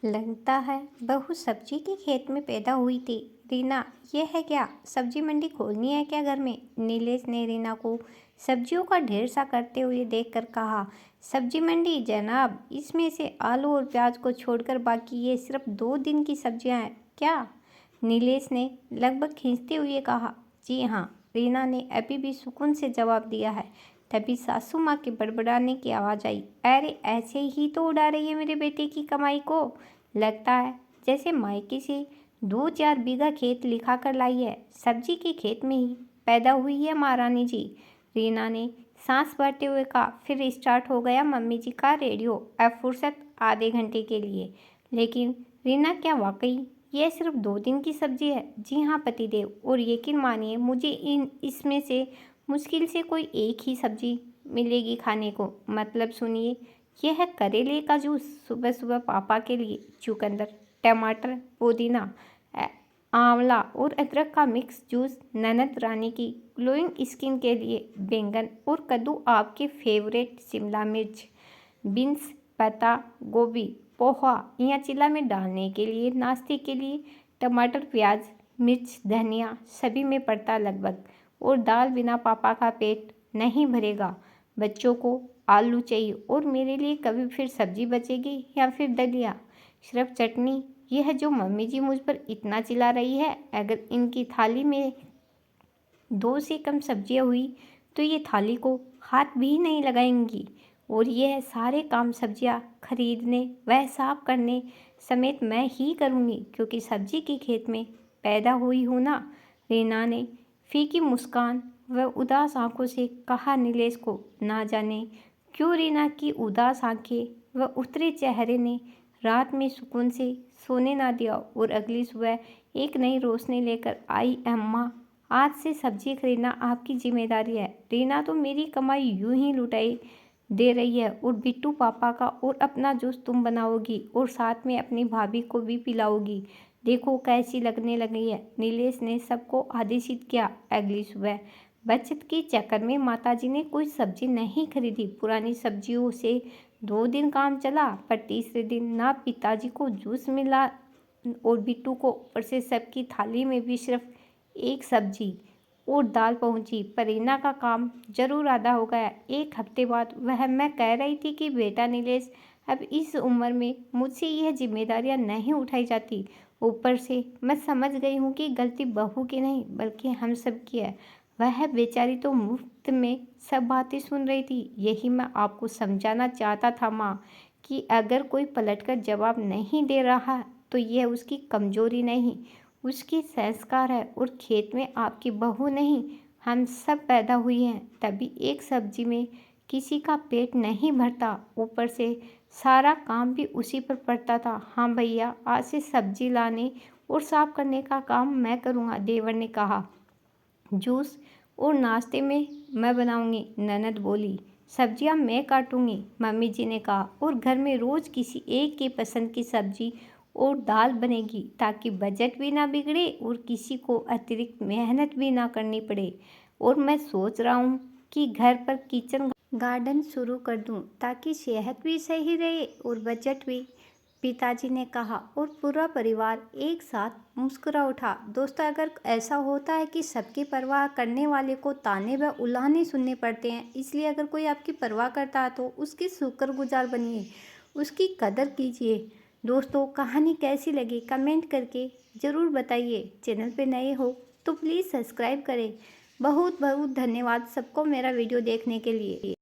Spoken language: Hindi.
लगता है बहू सब्जी के खेत में पैदा हुई थी। रीना, ये है क्या? सब्जी मंडी खोलनी है क्या घर में? नीलेश ने रीना को सब्जियों का ढेर सा करते हुए देखकर कहा। सब्जी मंडी जनाब, इसमें से आलू और प्याज को छोड़कर बाकी ये सिर्फ 2 दिन की सब्जियां हैं क्या? नीलेश ने लगभग खींचते हुए कहा। जी हाँ, रीना ने अभी भी सुकून से जवाब दिया है। तभी सासू माँ के बड़बड़ाने की आवाज़ आई। अरे ऐसे ही तो उड़ा रही है मेरे बेटे की कमाई को। लगता है जैसे मायके से 2-4 बीघा खेत लिखा कर लाई है। सब्जी के खेत में ही पैदा हुई है महारानी जी। रीना ने सांस भरते हुए कहा। फिर स्टार्ट हो गया मम्मी जी का रेडियो। अब फुर्सत आधे घंटे के लिए। लेकिन रीना, क्या वाकई यह सिर्फ 2 दिन की सब्जी है? जी हाँ पतिदेव, और यकीन मानिए मुझे इसमें से मुश्किल से कोई एक ही सब्जी मिलेगी खाने को। मतलब सुनिए, यह है करेले का जूस सुबह सुबह पापा के लिए, चुकंदर, टमाटर, पुदीना, आंवला और अदरक का मिक्स जूस ननद रानी की ग्लोइंग स्किन के लिए, बैंगन और कद्दू आपके फेवरेट, शिमला मिर्च, बीन्स, पत्ता गोभी, पोहा या चिल्ला में डालने के लिए, नाश्ते के लिए टमाटर, प्याज, मिर्च, धनिया सभी में पड़ता लगभग। और दाल बिना पापा का पेट नहीं भरेगा। बच्चों को आलू चाहिए और मेरे लिए कभी फिर सब्जी बचेगी या फिर दलिया, सिर्फ चटनी। यह जो मम्मी जी मुझ पर इतना चिल्ला रही है, अगर इनकी थाली में 2 से कम सब्जियां हुई तो ये थाली को हाथ भी नहीं लगाएंगी। और यह सारे काम सब्जियां खरीदने व साफ करने समेत मैं ही करूँगी, क्योंकि सब्जी के खेत में पैदा हुई हूँ ना। रीना ने फीकी मुस्कान व उदास आंखों से कहा। नीलेश को ना जाने क्यों रीना की उदास आंखें व उतरे चेहरे ने रात में सुकून से सोने ना दिया। और अगली सुबह एक नई रोशनी लेकर आई। अम्मा, आज से सब्जी खरीदना आपकी जिम्मेदारी है। रीना तो मेरी कमाई यूं ही लुटाई दे रही है, और बिट्टू पापा का और अपना जूस तुम बनाओगी और साथ में अपनी भाभी को भी पिलाओगी। देखो कैसी लगने लगी है। नीलेश ने सबको आदेशित किया। अगली सुबह बचत के चक्कर में माताजी ने कोई सब्जी नहीं खरीदी। पुरानी सब्जियों से 2 दिन काम चला, पर तीसरे दिन ना पिताजी को जूस मिला और बिट्टू को ऊपर से सबकी थाली में भी सिर्फ एक सब्जी और दाल पहुंची। पर रीना का काम जरूर आधा हो गया। एक हफ्ते बाद वह मैं कह रही थी कि बेटा नीलेश, अब इस उम्र में मुझसे यह जिम्मेदारियां नहीं उठाई जाती। ऊपर से मैं समझ गई हूँ कि गलती बहू की नहीं बल्कि हम सब की है। वह बेचारी तो मुफ्त में सब बातें सुन रही थी। यही मैं आपको समझाना चाहता था माँ, कि अगर कोई पलटकर जवाब नहीं दे रहा तो यह उसकी कमजोरी नहीं, उसकी संस्कार है। और खेत में आपकी बहू नहीं, हम सब पैदा हुई हैं। तभी एक सब्जी में किसी का पेट नहीं भरता। ऊपर से सारा काम भी उसी पर पड़ता था। हाँ भैया, आज से सब्जी लाने और साफ करने का काम मैं करूँगा, देवर ने कहा। जूस और नाश्ते में मैं बनाऊंगी, ननद बोली। सब्जियां मैं काटूंगी, मम्मी जी ने कहा। और घर में रोज किसी एक की पसंद की सब्जी और दाल बनेगी, ताकि बजट भी ना बिगड़े और किसी को अतिरिक्त मेहनत भी ना करनी पड़े। और मैं सोच रहा हूँ कि घर पर किचन गार्डन शुरू कर दूँ, ताकि सेहत भी सही रहे और बजट भी, पिताजी ने कहा। और पूरा परिवार एक साथ मुस्कुरा उठा। दोस्तों, अगर ऐसा होता है कि सबकी परवाह करने वाले को ताने व उलाहने सुनने पड़ते हैं, इसलिए अगर कोई आपकी परवाह करता है तो उसकी शुक्रगुजार बनिए, उसकी कदर कीजिए। दोस्तों, कहानी कैसी लगी कमेंट करके ज़रूर बताइए। चैनल पे नए हो तो प्लीज़ सब्सक्राइब करें। बहुत बहुत धन्यवाद सबको मेरा वीडियो देखने के लिए।